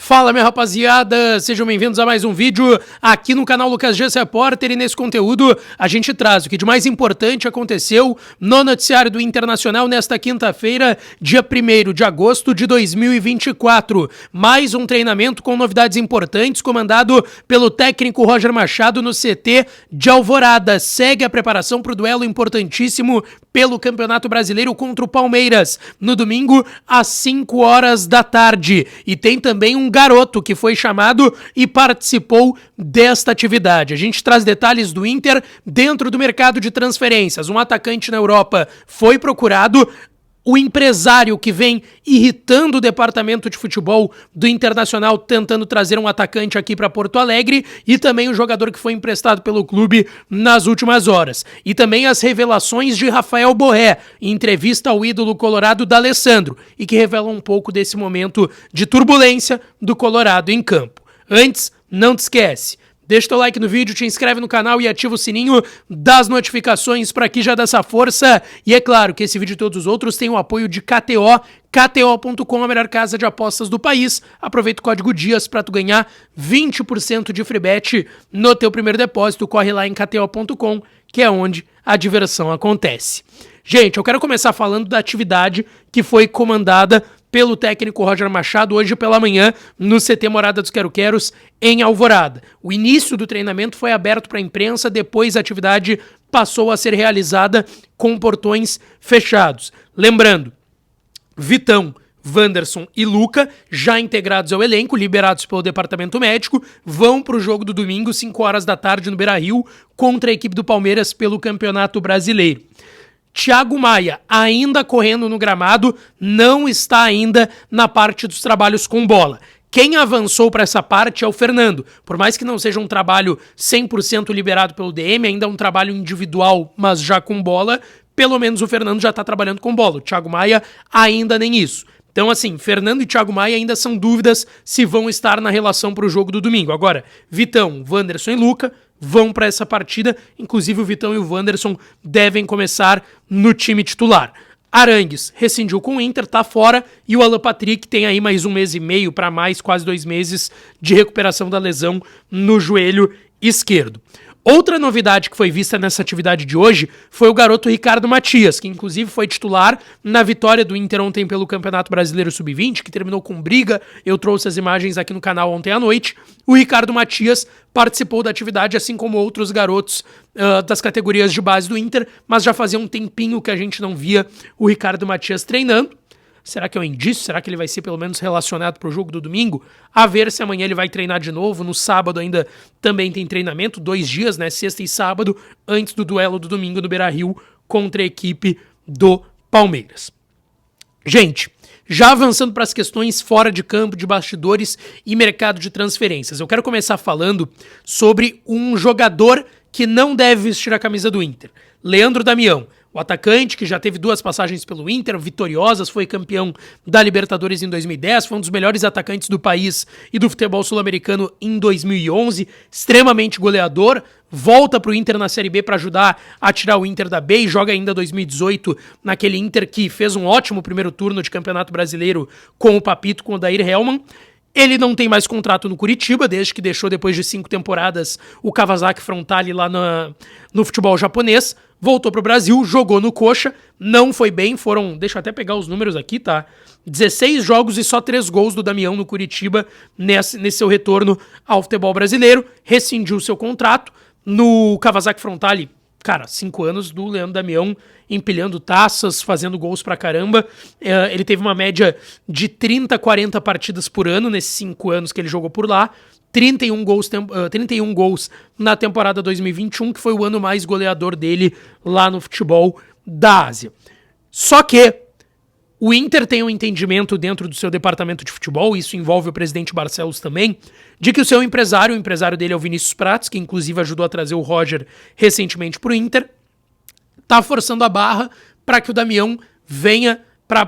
Fala, minha rapaziada, sejam bem-vindos a mais um vídeo aqui no canal Lucas Gess Repórter, e nesse conteúdo a gente traz o que de mais importante aconteceu no noticiário do Internacional nesta quinta-feira, dia 1º de agosto de 2024. Mais um treinamento com novidades importantes, comandado pelo técnico Roger Machado no CT de Alvorada. Segue a preparação para o duelo importantíssimo pelo Campeonato Brasileiro contra o Palmeiras, no domingo às 5 horas da tarde. E tem também um garoto que foi chamado e participou desta atividade. A gente traz detalhes do Inter dentro do mercado de transferências. Um atacante na Europa foi procurado. O empresário que vem irritando o departamento de futebol do Internacional, tentando trazer um atacante aqui para Porto Alegre, e também o jogador que foi emprestado pelo clube nas últimas horas. E também as revelações de Rafael Borré, em entrevista ao ídolo colorado D'Alessandro, e que revelam um pouco desse momento de turbulência do Colorado em campo. Antes, não te esquece, deixa teu like no vídeo, te inscreve no canal e ativa o sininho das notificações para que já dê essa força. E é claro que esse vídeo e todos os outros têm o apoio de KTO, KTO.com, a melhor casa de apostas do país. Aproveita o código DIAS para tu ganhar 20% de free bet no teu primeiro depósito. Corre lá em KTO.com, que é onde a diversão acontece. Gente, eu quero começar falando da atividade que foi comandada pelo técnico Roger Machado hoje pela manhã no CT Morada dos Quero-Queros em Alvorada. O início do treinamento foi aberto para a imprensa, depois a atividade passou a ser realizada com portões fechados. Lembrando, Vitão, Wanderson e Luca, já integrados ao elenco, liberados pelo departamento médico, vão para o jogo do domingo, 5 horas da tarde no Beira-Rio, contra a equipe do Palmeiras pelo Campeonato Brasileiro. Thiago Maia, ainda correndo no gramado, não está ainda na parte dos trabalhos com bola. Quem avançou para essa parte é o Fernando. Por mais que não seja um trabalho 100% liberado pelo DM, ainda é um trabalho individual, mas já com bola, pelo menos o Fernando já está trabalhando com bola. O Thiago Maia ainda nem isso. Então, assim, Fernando e Thiago Maia ainda são dúvidas se vão estar na relação para o jogo do domingo. Agora, Vitão, Wanderson e Luca vão para essa partida. Inclusive, o Vitão e o Wanderson devem começar no time titular. Arangues rescindiu com o Inter, tá fora, e o Alan Patrick tem aí mais 1 mês e meio para mais, quase 2 meses de recuperação da lesão no joelho esquerdo. Outra novidade que foi vista nessa atividade de hoje foi o garoto Ricardo Matias, que inclusive foi titular na vitória do Inter ontem pelo Campeonato Brasileiro Sub-20, que terminou com briga. Eu trouxe as imagens aqui no canal ontem à noite. O Ricardo Matias participou da atividade, assim como outros garotos das categorias de base do Inter, mas já fazia um tempinho que a gente não via o Ricardo Matias treinando. Será que é um indício? Será que ele vai ser pelo menos relacionado para o jogo do domingo? A ver se amanhã ele vai treinar de novo. No sábado ainda também tem treinamento, 2 dias, né? Sexta e sábado, antes do duelo do domingo no Beira-Rio contra a equipe do Palmeiras. Gente, já avançando para as questões fora de campo, de bastidores e mercado de transferências, eu quero começar falando sobre um jogador que não deve vestir a camisa do Inter, Leandro Damião. O atacante, que já teve 2 passagens pelo Inter, vitoriosas, foi campeão da Libertadores em 2010, foi um dos melhores atacantes do país e do futebol sul-americano em 2011, extremamente goleador, volta para o Inter na Série B para ajudar a tirar o Inter da B e joga ainda 2018 naquele Inter que fez um ótimo primeiro turno de Campeonato Brasileiro com o Papito, com o Odair Hellmann. Ele não tem mais contrato no Curitiba, desde que deixou, depois de 5 temporadas, o Kawasaki Frontale lá no futebol japonês. Voltou pro Brasil, jogou no Coxa, não foi bem, deixa eu até pegar os números aqui, tá? 16 jogos e só 3 gols do Damião no Curitiba nesse seu retorno ao futebol brasileiro. Rescindiu seu contrato no Kawasaki Frontale. Cara, 5 anos do Leandro Damião empilhando taças, fazendo gols pra caramba. Ele teve uma média de 30, 40 partidas por ano nesses 5 anos que ele jogou por lá. 31 gols na temporada 2021, que foi o ano mais goleador dele lá no futebol da Ásia. Só que o Inter tem um entendimento dentro do seu departamento de futebol, isso envolve o presidente Barcelos também, de que o seu empresário, o empresário dele é o Vinícius Prates, que inclusive ajudou a trazer o Roger recentemente pro Inter, tá forçando a barra para que o Damião venha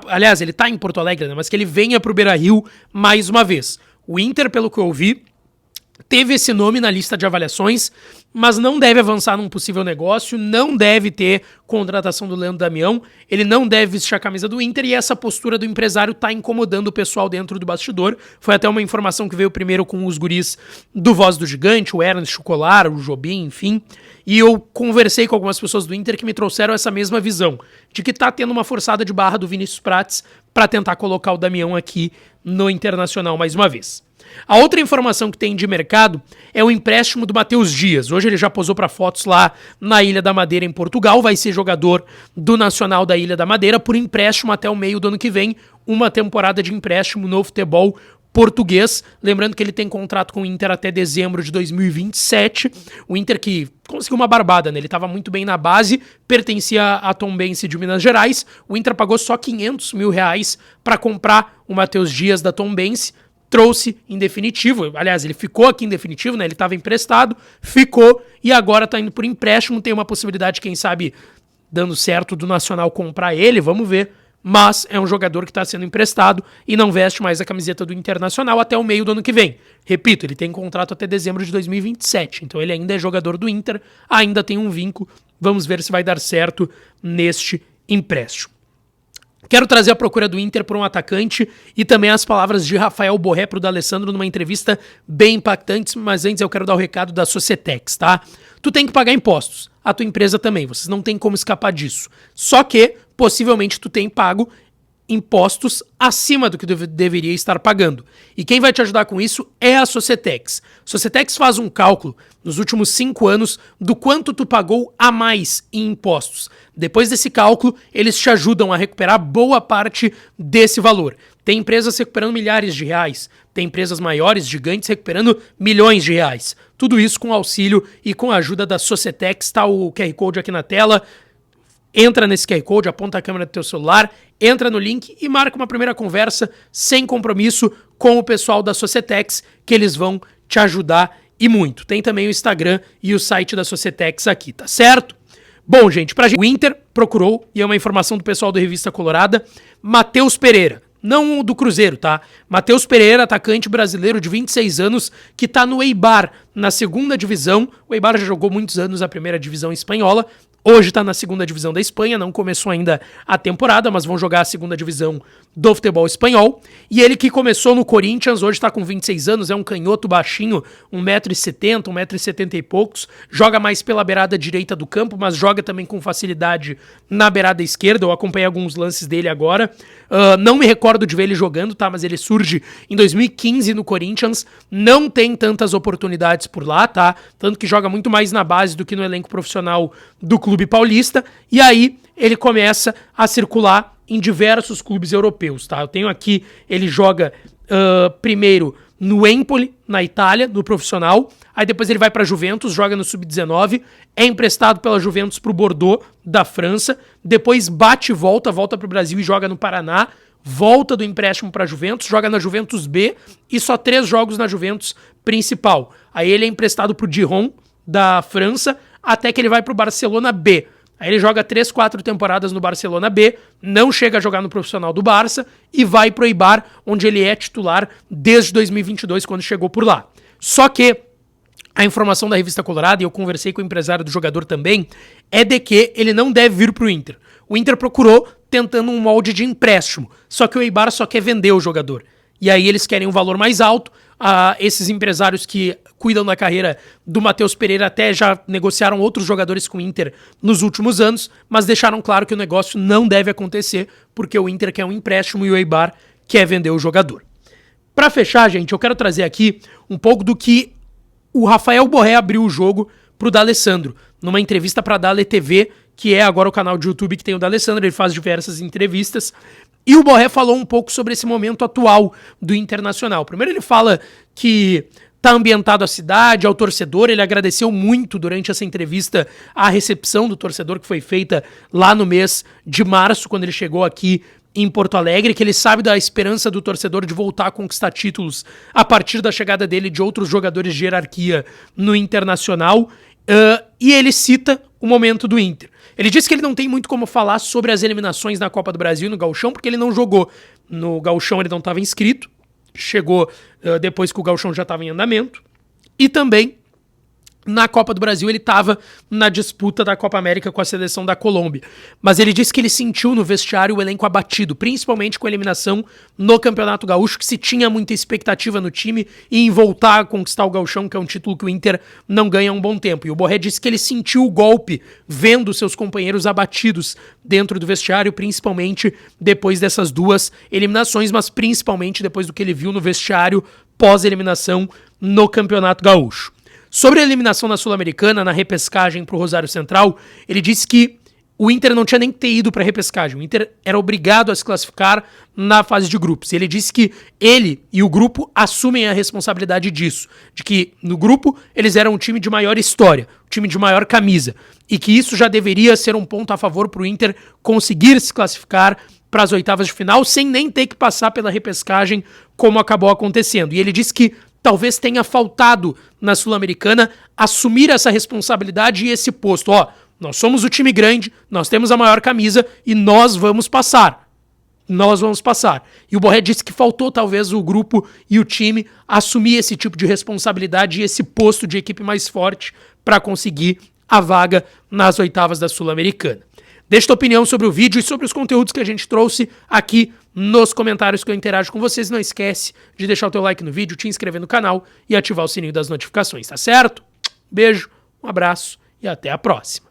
aliás, ele tá em Porto Alegre, né, mas que ele venha pro Beira-Rio mais uma vez. O Inter, pelo que eu ouvi, teve esse nome na lista de avaliações, mas não deve avançar num possível negócio, não deve ter contratação do Leandro Damião, ele não deve vestir a camisa do Inter, e essa postura do empresário tá incomodando o pessoal dentro do bastidor. Foi até uma informação que veio primeiro com os guris do Voz do Gigante, o Ernest Colar, o Jobim, enfim, e eu conversei com algumas pessoas do Inter que me trouxeram essa mesma visão, de que tá tendo uma forçada de barra do Vinícius Prates para tentar colocar o Damião aqui no Internacional mais uma vez. A outra informação que tem de mercado é o empréstimo do Matheus Dias. Hoje ele já posou para fotos lá na Ilha da Madeira, em Portugal. Vai ser jogador do Nacional da Ilha da Madeira por empréstimo até o meio do ano que vem. Uma temporada de empréstimo no futebol português. Lembrando que ele tem contrato com o Inter até dezembro de 2027. O Inter que conseguiu uma barbada, né? Ele estava muito bem na base, pertencia à Tombense de Minas Gerais. O Inter pagou só R$500 mil para comprar o Matheus Dias da Tombense. Trouxe em definitivo, aliás, ele ficou aqui em definitivo, né? Ele estava emprestado, ficou e agora está indo por empréstimo. Tem uma possibilidade, quem sabe, dando certo, do Nacional comprar ele, vamos ver. Mas é um jogador que está sendo emprestado e não veste mais a camiseta do Internacional até o meio do ano que vem. Repito, ele tem contrato até dezembro de 2027, então ele ainda é jogador do Inter, ainda tem um vínculo. Vamos ver se vai dar certo neste empréstimo. Quero trazer a procura do Inter por um atacante e também as palavras de Rafael Borré para o D'Alessandro numa entrevista bem impactante, mas antes eu quero dar o recado da Societex, tá? Tu tem que pagar impostos, a tua empresa também, vocês não tem como escapar disso. Só que, possivelmente, tu tem pago impostos acima do que deveria estar pagando. E quem vai te ajudar com isso é a Societex. Societex faz um cálculo nos últimos 5 anos do quanto tu pagou a mais em impostos. Depois desse cálculo, eles te ajudam a recuperar boa parte desse valor. Tem empresas recuperando milhares de reais, tem empresas maiores, gigantes, recuperando milhões de reais. Tudo isso com auxílio e com a ajuda da Societex. Tá o QR Code aqui na tela. Entra nesse QR Code, aponta a câmera do teu celular, entra no link e marca uma primeira conversa sem compromisso com o pessoal da Societex, que eles vão te ajudar e muito. Tem também o Instagram e o site da Societex aqui, tá certo? Bom, gente, o Inter procurou, e é uma informação do pessoal do Revista Colorada, Matheus Pereira. Não do Cruzeiro, tá? Matheus Pereira, atacante brasileiro de 26 anos, que tá no Eibar, na segunda divisão. O Eibar já jogou muitos anos a primeira divisão espanhola. Hoje está na segunda divisão da Espanha, não começou ainda a temporada, mas vão jogar a segunda divisão do futebol espanhol. E ele que começou no Corinthians, hoje está com 26 anos, é um canhoto baixinho, 1,70m, 1,70m e poucos. Joga mais pela beirada direita do campo, mas joga também com facilidade na beirada esquerda. Eu acompanhei alguns lances dele agora. Não me recordo de ver ele jogando, tá? Mas ele surge em 2015 no Corinthians. Não tem tantas oportunidades por lá, tá? Tanto que joga muito mais na base do que no elenco profissional do clube paulista, e aí ele começa a circular em diversos clubes europeus, tá? Eu tenho aqui, ele joga primeiro no Empoli, na Itália, no profissional, aí depois ele vai para Juventus, joga no Sub-19, é emprestado pela Juventus pro Bordeaux, da França, depois bate e volta pro Brasil e joga no Paraná, volta do empréstimo para Juventus, joga na Juventus B e só 3 jogos na Juventus principal. Aí ele é emprestado pro Dijon, da França, até que ele vai pro Barcelona B. Aí ele joga 3, 4 temporadas no Barcelona B, não chega a jogar no profissional do Barça e vai pro Eibar, onde ele é titular desde 2022, quando chegou por lá. Só que a informação da Revista Colorada, e eu conversei com o empresário do jogador também, é de que ele não deve vir pro Inter. O Inter procurou tentando um molde de empréstimo, só que o Eibar só quer vender o jogador. E aí eles querem um valor mais alto. Esses empresários que cuidam da carreira do Matheus Pereira até já negociaram outros jogadores com o Inter nos últimos anos, mas deixaram claro que o negócio não deve acontecer, porque o Inter quer um empréstimo e o Eibar quer vender o jogador. Para fechar, gente, eu quero trazer aqui um pouco do que o Rafael Borré abriu o jogo pro D'Alessandro, numa entrevista para a Dale TV, que é agora o canal de YouTube que tem o D'Alessandro, ele faz diversas entrevistas. E o Borré falou um pouco sobre esse momento atual do Internacional. Primeiro ele fala que tá ambientado a cidade, ao torcedor. Ele agradeceu muito durante essa entrevista a recepção do torcedor que foi feita lá no mês de março, quando ele chegou aqui em Porto Alegre, que ele sabe da esperança do torcedor de voltar a conquistar títulos a partir da chegada dele e de outros jogadores de hierarquia no Internacional. E ele cita o momento do Inter. Ele disse que ele não tem muito como falar sobre as eliminações na Copa do Brasil no Gauchão, porque ele não jogou. No Gauchão ele não estava inscrito, chegou depois que o Gauchão já estava em andamento. e também na Copa do Brasil ele estava na disputa da Copa América com a seleção da Colômbia. Mas ele disse que ele sentiu no vestiário o elenco abatido, principalmente com a eliminação no Campeonato Gaúcho, que se tinha muita expectativa no time em voltar a conquistar o Gauchão, que é um título que o Inter não ganha há um bom tempo. E o Borré disse que ele sentiu o golpe vendo seus companheiros abatidos dentro do vestiário, principalmente depois dessas duas eliminações, mas principalmente depois do que ele viu no vestiário pós-eliminação no Campeonato Gaúcho. Sobre a eliminação na Sul-Americana, na repescagem para o Rosário Central, ele disse que o Inter não tinha nem que ter ido para a repescagem. O Inter era obrigado a se classificar na fase de grupos. Ele disse que ele e o grupo assumem a responsabilidade disso, de que no grupo eles eram um time de maior história, um time de maior camisa, e que isso já deveria ser um ponto a favor para o Inter conseguir se classificar para as oitavas de final, sem nem ter que passar pela repescagem, como acabou acontecendo. E ele disse que talvez tenha faltado na Sul-Americana assumir essa responsabilidade e esse posto. Ó, nós somos o time grande, nós temos a maior camisa e nós vamos passar. Nós vamos passar. E o Borré disse que faltou talvez o grupo e o time assumir esse tipo de responsabilidade e esse posto de equipe mais forte para conseguir a vaga nas oitavas da Sul-Americana. Deixa tua opinião sobre o vídeo e sobre os conteúdos que a gente trouxe aqui nos comentários que eu interajo com vocês. Não esquece de deixar o teu like no vídeo, te inscrever no canal e ativar o sininho das notificações, tá certo? Beijo, um abraço e até a próxima.